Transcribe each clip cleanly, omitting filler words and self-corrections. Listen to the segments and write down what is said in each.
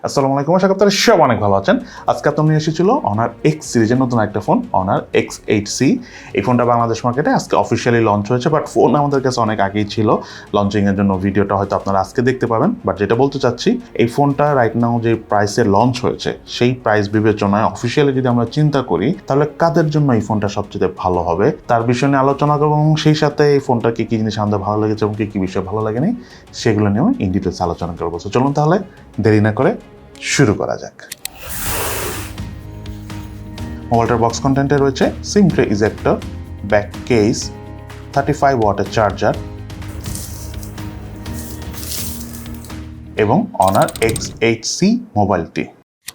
আসসালামু আলাইকুম, আশা করি আপনারা সব অনেক ভালো আছেন। আজকে আপনার নিয়ে এসেছিল Honor X সিরিজের নতুন একটা ফোন, Honor X8c। এই ফোনটা বাংলাদেশ মার্কেটে আজকে অফিসিয়ালি লঞ্চ হয়েছে, বাট ফোন আমাদের কাছে অনেক আগেই ছিল। লঞ্চিংয়ের জন্য ভিডিওটা হয়তো আপনারা আজকে দেখতে পাবেন। বাট যেটা বলতে চাচ্ছি, এই ফোনটা রাইট নাও যে প্রাইসে লঞ্চ হয়েছে, সেই প্রাইস বিবেচনায় অফিসিয়ালি যদি আমরা চিন্তা করি, তাহলে কাদের জন্য এই ফোনটা সবচেয়ে ভালো হবে তার বিষয় নিয়ে আলোচনা করবো, এবং সেই সাথে এই ফোনটা কি কি জিনিস আমাদের ভালো লেগেছে এবং কি কি বিষয় ভালো লাগেনি সেগুলো নিয়েও ইন ডিটেলস আলোচনা করবো। তো চলুন তাহলে দেরি না করে শুরু করা যাক। মোবাইলটার বক্স কন্টেন্টে রয়েছে সিম ট্রে ইজেক্টর, ব্যাক কেস, 35 ওয়াটের চার্জার এবং Honor X8c মোবাইলটি।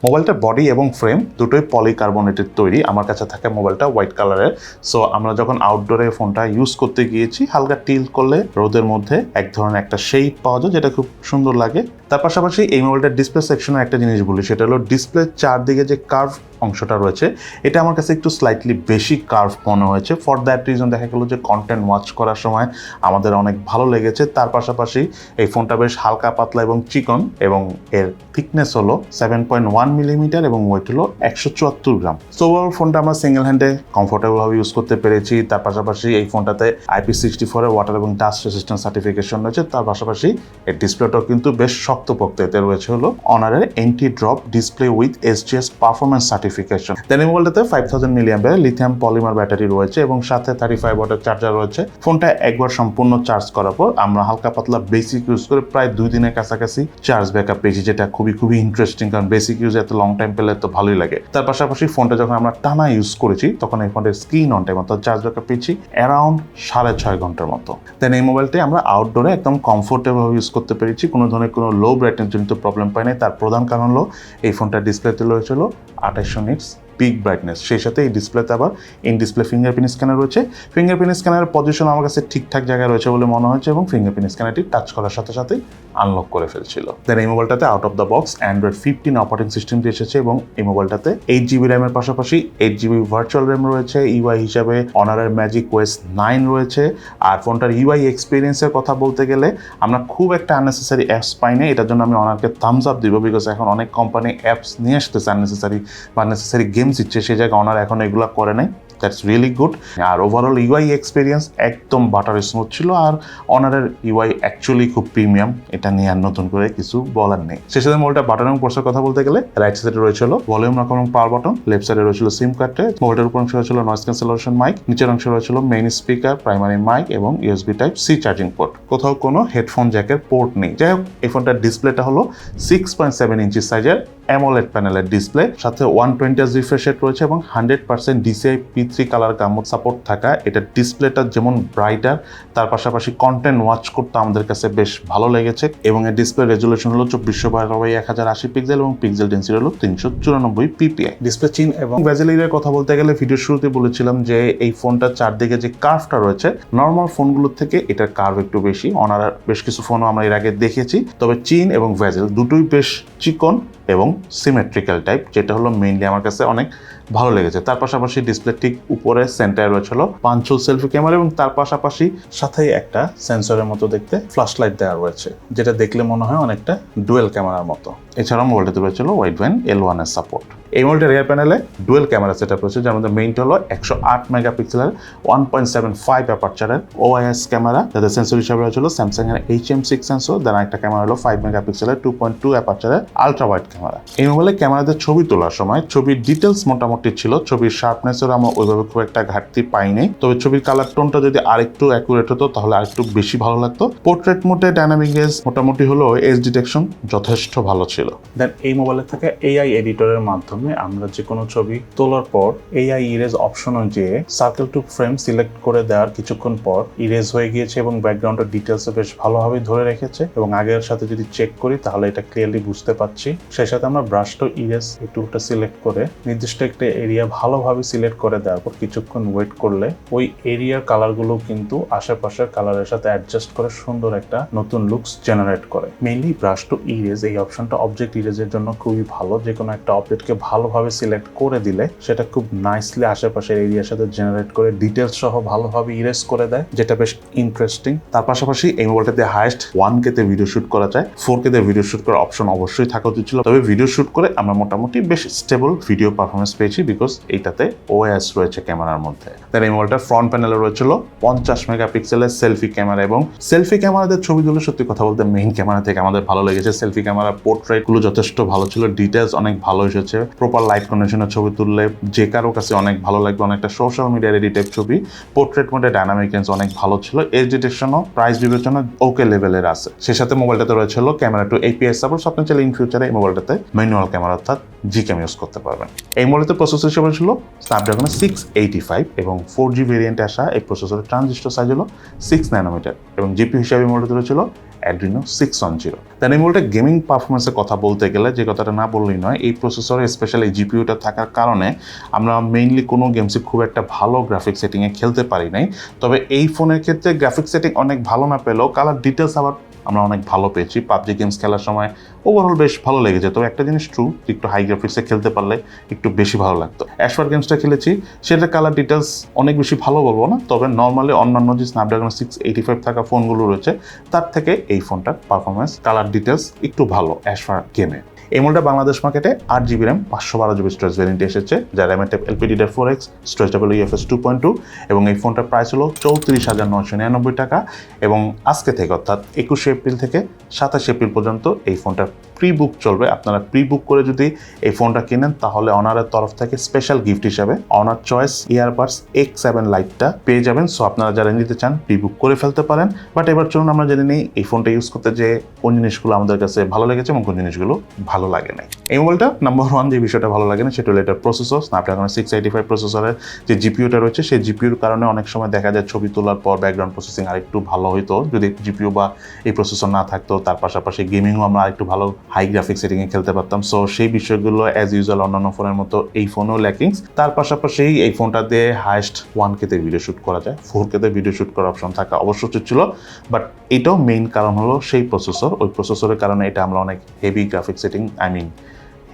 মোবাইলটার বডি এবং ফ্রেম দুটোই পলিকার্বনেটের তৈরি। আমার কাছে থাকে মোবাইলটা হোয়াইট কালারের। সো আমরা যখন আউটডোরে ফোনটা ইউজ করতে গিয়েছি, হালকা টিল্ট করলে রোদের মধ্যে এক ধরনের একটা শেপ পাওয়া যায়, যেটা খুব সুন্দর লাগে। তার পাশাপাশি এই মোবাইলটার ডিসপ্লে সেকশনে একটা জিনিস বলি, সেটা হলো ডিসপ্লে চারদিকে যে কার্ভ অংশটা রয়েছে, এটা আমার কাছে একটু স্লাইটলি বেশি কার্ভ মনে হয়েছে। ফর দ্যাট রিজন দেখা গেলো যে কন্টেন্ট ওয়াচ করার সময় আমাদের অনেক ভালো লেগেছে। তার পাশাপাশি এই ফোনটা বেশ হালকা পাতলা এবং চিকন, এবং এর থিকনেস হলো 7.1 মিলিমিটার এবং ওয়েট হলো 174 গ্রাম। সো ওভারঅল ফোনটা আমরা সিঙ্গেল হ্যান্ডে কমফোর্টেবলভাবে ইউজ করতে পেরেছি। তার পাশাপাশি এই ফোনটাতে IP64 এর ওয়াটার এবং ডাস্ট রেসিস্ট্যান্ট সার্টিফিকেশন রয়েছে। তার পাশাপাশি এর ডিসপ্লেটাও কিন্তু বেশ শক্তপোক্ত। এতে রয়েছে হলো অনারের anti drop display with SGS performance certification. Then এই মোবাইলটাতে 5000 মিলিঅ্যাম্পিয়ার লিথিয়াম পলিমার ব্যাটারি রয়েছে এবং সাথে 35 ওয়াটের চার্জার রয়েছে। ফোনটা একবার সম্পূর্ণ চার্জ করার পর আমরা হালকা পাতলা বেসিক ইউজ করে প্রায় 2 দিনের কাছাকাছি চার্জ ব্যাকআপ পেয়েছি, যেটা খুবই ইন্টারেস্টিং, কারণ বেসিক ইউজ এত লং টাইম পেলে তো ভালোই লাগে। তার পাশাপাশি ফোনটা যখন আমরা টানা ইউজ করেছি, তখন এই ফোনটার স্ক্রিন অন টাইম অর্থাৎ চার্জ ব্যাকআপ পেয়েছি অ্যারাউন্ড 6.5 ঘন্টার মতো। দেন এই মোবাইলটি আমরা আউটডোরে একদম কমফোর্টেবল ইউজ করতে পেরেছি, কোনো ধরনের কোনো লো ব্রাইটনেস জনিত প্রবলেম পাই নাই। তার প্রধান কারণ হলো এই ফোনটার ডিসপ্লেতে রয়েছিল 2800 নিটস পিক ব্রাইটনেস। সেই সাথে এই ডিসপ্লেতে আবার ইন ডিসপ্লে ফিঙ্গারপ্রিন্ট স্ক্যানার রয়েছে। ফিঙ্গারপ্রিন্ট স্ক্যানারের পজিশন আমার কাছে ঠিকঠাক জায়গায় রয়েছে বলে মনে হয়েছে, এবং ফিঙ্গারপ্রিন্ট স্ক্যানারটি টাচ করার সাথে সাথেই আনলক করে ফেলছিল। দেন এই মোবাইলটাতে out of the box Android 15 operating সিস্টেমটি এসেছে, এবং এই মোবাইলটাতে 8GB র্যামের পাশাপাশি 8GB ভার্চুয়াল র্যাম রয়েছে। ইউআই হিসাবে অনারের ম্যাজিক ওয়েস 9 রয়েছে। আর ফোনটার ইউআই এক্সপিরিয়েন্সের কথা বলতে গেলে আমরা খুব একটা আননেসেসারি অ্যাপস পাই না। এটার জন্য আমি অনারকে থামস আপ দিব, বিকজ এখন অনেক কোম্পানি অ্যাপস নিয়ে আসতেছে আননেসেসারি বা নেসেসারি গেমস দিচ্ছে, সেই জায়গায় অনার এখন এগুলো করে নাই। That's really good. আর ওভারঅল ইউআই এক্সপিরিয়েন্স একদম বাটার স্মুথ ছিল। আর অনারের ইউআই অ্যাকচুয়ালি খুব প্রিমিয়াম, এটা নিয়ে আর নতুন করে কিছু বলার নেই। সেই সাথে মোবাইলটা বাটন এবং পোর্টসের কথা বলতে গেলে রাইট সাইডে রয়েছিল ভলিউম রাখা এবং পাওয়ার বাটন, লেফট সাইডে রয়েছিল সিম কার্ড ট্রে, মোবাইলের উপর অংশ রয়েছিল নয়েজ ক্যান্সেলেশন মাইক, নিচের অংশ রয়েছিল মেইন স্পিকার, প্রাইমারি মাইক এবং USB Type-C চার্জিং পোর্ট। কোথাও কোনো হেডফোন জ্যাকের পোর্ট নেই। যাই হোক, এই ফোনটার ডিসপ্লেটা হলো 6.7 ইঞ্চি সাইজের অ্যামোলেড প্যানেলের ডিসপ্লে, সাথে 120Hz রিফ্রেশ রেট রয়েছে এবং 100% DCI P3 কালার গামোড সাপোর্ট থাকা এটা ডিসপ্লেটা যেমন ব্রাইটার, তার পাশাপাশি কন্টেন্ট ওয়াচ করতে আমাদের কাছে বেশ ভালো লেগেছে। এবং এর ডিসপ্লে রেজুলেশন হলো 2400x1080 পিক্সেল এবং পিক্সেল ডেন্সিটি হলো 394 PPI। ডিসপ্লে চিন এবং বেজেলের কথা বলতে গেলে ভিডিওর শুরুতে বলেছিলাম যে এই ফোনটার চারদিকে যে কার্ভটা রয়েছে, নর্মাল ফোনগুলোর থেকে এটার কার্ভ একটু বেশি। অনার বেশ কিছু ফোনও আমরা এর আগে দেখেছি, তবে চিন এবং ভেজেল দুটোই বেশ চিকন এবং সিমেট্রিক্যাল টাইপ, যেটা হলো মেইনলি আমার কাছে অনেক ভালো লেগেছে। তার পাশাপাশি ডিসপ্লে ঠিক উপরে সেন্টারে রয়েছে হলো পাঞ্চুল সেলফি ক্যামেরা, এবং তার পাশাপাশি সাথেই একটা সেন্সরের মতো দেখতে ফ্ল্যাশ লাইট দেওয়া রয়েছে, যেটা দেখলে মনে হয় অনেকটা ডুয়েল ক্যামেরার মতো। এছাড়াও মোবাইলটাতে রয়েছিল ওয়াইড ব্যান্ড L1 এর সাপোর্ট। এই মোবাইলটার রিয়ার প্যানেলে ডুয়েল ক্যামেরা সেটআপ রয়েছে, যার মধ্যে মেইনটা হলো 108 মেগাপিক্সেলের 1.75 অ্যাপারচারের OIS ক্যামেরা, যাদের সেন্সর হিসাবে রয়েছিল স্যামসাং এর HM6 সেন্সর। দেন একটা ক্যামেরা হলো 5 মেগাপিক্সেলের 2.2 অ্যাপারচারের আলট্রা ওয়াইড ক্যামেরা। এই মোবাইলে ক্যামেরাতে ছবি তোলার সময় ছবির ডিটেলস মোটামুটি ছিল, ছবির শার্পনেসের আমরা ওইভাবে খুব একটা ঘাটতি পাইনি, তবে ছবির কালার টোনটা যদি আরেকটু অ্যাকুরেট হতো তাহলে আরেকটু বেশি ভালো লাগতো। পোর্ট্রেট মোডে ডাইনামিক রেঞ্জ মোটামুটি হলো, এজ ডিটেকশন যথেষ্ট ভালো ছিল। দেন এই মোবাইলের থেকে AI এডিটরের মাধ্যমে আমরা যে কোনো ছবি তোলার পর AI ইরেজ অপশন অনুযায়ী সার্কেল টু ফ্রেম সিলেক্ট করে দেওয়ার কিছুক্ষণ পর ইরেজ হয়ে গিয়েছে, এবং ব্যাকগ্রাউন্ডের ডিটেলসে বেশ ভালোভাবে ধরে রেখেছে। এবং আগের সাথে যদি চেক করি তাহলে এটা ক্লিয়ারলি বুঝতে পারছি। সেই সাথে আমরা ব্রাশ টু ইরেজ এই টুলটা সিলেক্ট করে নির্দিষ্ট একটা এরিয়া ভালোভাবে সিলেক্ট করে দেওয়ার পর কিছুক্ষণ ওয়েট করলে ওই এরিয়ার কালারগুলো কিন্তু আশেপাশের কালারের সাথে অ্যাডজাস্ট করে সুন্দর একটা নতুন লুকস জেনারেট করে। মেইনলি ব্রাশ টু ইরেজ এই অপশনটা অবজেক্ট ইরেজের জন্য খুবই ভালো। যে কোনো একটা অবজেক্টকে ভালোভাবে সিলেক্ট করে দিলে সেটা খুব নাইসলি আশেপাশের এরিয়ার সাথে জেনারেট করে ডিটেলস সহ ভালোভাবে ইরেজ করে দেয়, যেটা বেশ ইন্টারেস্টিং। তার পাশাপাশি এই মোবাইলটাতে হাইয়েস্ট 1K তে ভিডিও শুট করা যায়। 4K তে ভিডিও শুট করার অপশন অবশ্যই থাকা উচিত ছিল, তবে ভিডিও শুট করে আমরা মোটামুটি বেশ স্টেবল ভিডিও পারফরমেন্স পেয়েছি, বিকজ এইটাতে OIS রয়েছে ক্যামেরার মধ্যে। তার এই মোবাইলটার ফ্রন্ট প্যানেলে রয়েছিল 50 মেগাপিক্সেলের সেলফি ক্যামেরা, এবং সেলফি ক্যামেরাতে ছবি তুলে সত্যি কথা বলতে মেইন ক্যামেরা থেকে আমাদের ভালো লেগেছে। সেলফি ক্যামেরা পোর্ট্রেট গুলো যথেষ্ট ভালো ছিল, ডিটেলস অনেক ভালো এসেছে। প্রপার লাইট কন্ডিশনে ছবি তুললে যে কারো কাছে অনেক ভালো লাগবে, অনেকটা সোশ্যাল মিডিয়া রেডি টাইপ ছবি। পোর্ট্রেট মোডে ডায়নামিক রেঞ্জ অনেক ভালো ছিল। এজ ডিটেকশনও প্রাইস বিবেচনা ওকে লেভেলের আছে। সে সাথে মোবাইলটাতে রয়েছিল ক্যামেরা টু APS সাপোর্ট। আপনি চাইলে ইন ফিউচারে এই মোবাইলটাতে ম্যানুয়াল ক্যামেরা অর্থাৎ Gcam ইউজ করতে পারবেন। এই মোবাইলতে প্রসেসর হিসেবে ছিল স্ন্যাপড্রাগনের 685 এবং 4G ভেরিয়েন্টে আসা এই প্রসেসরের ট্রানজিস্টর সাইজ হলো 6 ন্যানোমিটার এবং জিপি হিসাবে মোবাইলটাতে রয়েছিল Adreno 610। তাই এই মোবাইলটা গেমিং পারফরমেন্সের কথা বলতে গেলে যে কথাটা না বললেই নয়, এই প্রসেসরে স্পেশালি জিপিইউটা থাকার কারণে আমরা মেইনলি কোনো গেমসে খুব একটা ভালো গ্রাফিক সেটিংয়ে খেলতে পারি নাই। তবে এই ফোনের ক্ষেত্রে গ্রাফিক সেটিং অনেক ভালো না পেলেও কালার ডিটেলস আবার আমরা অনেক ভালো পেয়েছি। পাবজি গেমস খেলার সময় ওভারঅল বেশ ভালো লেগেছে। তবে একটা জিনিস ট্রু, একটু হাই গ্রাফিক্সে খেলতে পারলে একটু বেশি ভালো লাগতো। অ্যাশফার গেমসটা খেলেছি, সেটা কালার ডিটেলস অনেক বেশি ভালো বলবো না, তবে নর্মালি অন্যান্য যে স্ন্যাপড্রাগন 685 থাকা ফোনগুলো রয়েছে তার থেকে এই ফোনটার পারফরমেন্স, কালার ডিটেলস একটু ভালো অ্যাশফার গেমে। এই মোডটা বাংলাদেশ মার্কেটে 8GB র্যাম 512GB স্টোরেজ ভ্যারিয়েন্টে এসেছে, যার র্যামের type LPDDR4X, storage type UFS 2.2 এবং এই ফোনটার প্রাইস হলো 34,999 টাকা। এবং আজকে থেকে অর্থাৎ 21 এপ্রিল থেকে 27 এপ্রিল পর্যন্ত এই ফোনটার প্রি বুক চলবে। আপনারা প্রি বুক করে যদি এই ফোনটা কিনেন তাহলে অনারের তরফ থেকে স্পেশাল গিফট হিসাবে অনার চয়েস ইয়ারবাডস X7 লাইটটা পেয়ে যাবেন। সো আপনারা যারা নিতে চান প্রি বুক করে ফেলতে পারেন। বাট এবার চলুন আমরা জেনে নিই এই ফোনটা ইউজ করতে যে কোন জিনিসগুলো আমাদের কাছে ভালো লেগেছে এবং কোন জিনিসগুলো ভালো লাগে নাই। এই মোবাইলটা নাম্বার 1 যে বিষয়টা ভালো লাগে না সেটা হলো এটার প্রসেসর। স্ন্যাপড্রাগনের 685 প্রসেসরের যে জিপিইউটা রয়েছে সেই জিপিইউর কারণে অনেক সময় দেখা যায় ছবি তোলার পর ব্যাকগ্রাউন্ড প্রসেসিং আরেকটু ভালো হইতো যদি জিপিইউ বা এই প্রসেসর না থাকতো। তার পাশাপাশি গেমিংও আমরা আরেকটু ভালো হাই গ্রাফিক সেটিংয়ে খেলতে পারতাম। সো সেই বিষয়গুলো অ্যাজ ইউজুয়াল অন্যান্য ফোনের মতো এই ফোনেও ল্যাকিংস। তার পাশাপাশি এই ফোনটা দিয়ে হাইয়েস্ট 1K তে ভিডিও শ্যুট করা যায়, 4K তে ভিডিও শ্যুট করার অপশন থাকা অবশ্য উচিত ছিল। বাট এটাও মেইন কারণ হলো সেই প্রসেসর। ওই প্রসেসরের কারণে এটা আমরা অনেক হেভি গ্রাফিক সেটিং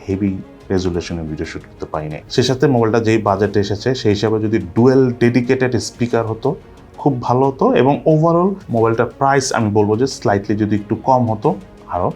হেভি রেজুলেশনে ভিডিও শ্যুট করতে পারি নাই। সে সাথে মোবাইলটা যেই বাজেটে এসেছে সেই হিসাবে যদি ডুয়েল ডেডিকেটেড স্পিকার হতো খুব ভালো হতো, এবং ওভারঅল মোবাইলটার প্রাইস আমি বলবো যে স্লাইটলি যদি একটু কম হতো আরও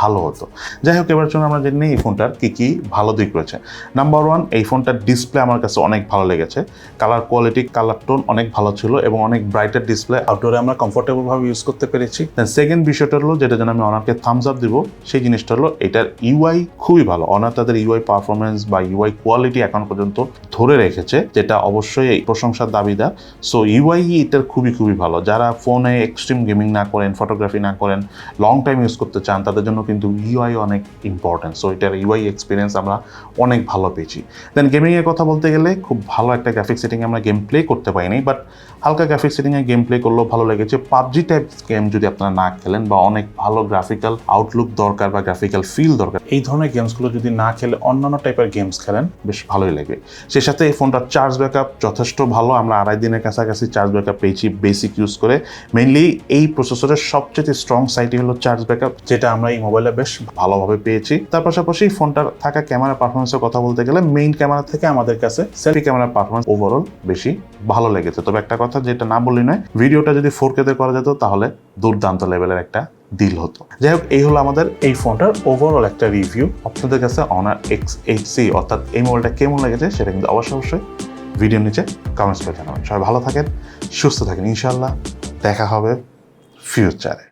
ভালো হতো। যাই হোক, এবার জন্য আমরা জেনে নিই এই ফোনটার কী ভালো দিক রয়েছে। নাম্বার 1, এই ফোনটার ডিসপ্লে আমার কাছে অনেক ভালো লেগেছে। কালার কোয়ালিটি, কালার টোন অনেক ভালো ছিল এবং অনেক ব্রাইটার ডিসপ্লে, আউটডোরে আমরা কমফোর্টেবলভাবে ইউজ করতে পেরেছি। দেন সেকেন্ড বিষয়টা হলো যেটা জন্য আমি অনারকে থামস আপ দিব, সেই জিনিসটা হলো এটার ইউআই খুবই ভালো। অনার তাদের ইউআই পারফরমেন্স বা ইউআই কোয়ালিটি এখন পর্যন্ত ধরে রেখেছে, যেটা অবশ্যই এই প্রশংসার দাবিদার। সো ইউআই এটার খুবই ভালো। যারা ফোনে এক্সট্রিম গেমিং না করেন, ফটোগ্রাফি না করেন, লং টাইম ইউজ করতে চান, তাদের জন্য কিন্তু ইউআই অনেক ইম্পর্টেন্ট। সো এটার ইউআই এক্সপিরিয়েন্স আমরা অনেক ভালো পেয়েছি। দেন গেমিংয়ের কথা বলতে গেলে খুব ভালো একটা গ্রাফিক সেটিংয়ে আমরা গেম প্লে করতে পারিনি, বাট হালকা গ্রাফিক সেটিংয়ে গেম প্লে করলেও ভালো লেগেছে। পাবজি টাইপ গেম যদি আপনারা না খেলেন বা অনেক ভালো গ্রাফিক্যাল আউটলুক দরকার বা গ্রাফিক্যাল ফিল দরকার, এই ধরনের গেমসগুলো যদি না খেলে অন্যান্য টাইপের গেমস খেলেন বেশ ভালোই লাগবে। সে সাথে এই ফোনটার চার্জ ব্যাকআপ যথেষ্ট ভালো। আমরা 2.5 দিনের কাছাকাছি চার্জ ব্যাকআপ পেয়েছি বেসিক ইউজ করে। মেইনলি এই প্রসেসরের সবচেয়ে স্ট্রং সাইডই হলো চার্জ ব্যাকআপ, যেটা আমরা এই মোবাইলে বেশ ভালোভাবে পেয়েছি। তার পাশাপাশি ফোনটার থাকা ক্যামেরা পারফরমেন্সের কথা বলতে গেলে মেইন ক্যামেরা থেকে আমাদের কাছে সেলফি ক্যামেরা পারফরমেন্স ওভারঅল বেশি ভালো লেগেছে। তবে একটা কথা যেটা না বললি নয়, ভিডিওটা যদি 4K তে করা যেত তাহলে দুর্দান্ত লেভেলের একটা ডিল হতো। যাই হোক, এই হলো আমাদের এই ফোনটার ওভারঅল একটা রিভিউ। আপনাদের কাছে Honor X8c অর্থাৎ এই মোবাইলটা কেমন লেগেছে সেটা কিন্তু অবশ্যই ভিডিওর নিচে কমেন্টস করে জানাবেন। সবাই ভালো থাকেন, সুস্থ থাকেন, ইনশাআল্লাহ দেখা হবে ফিউচারে।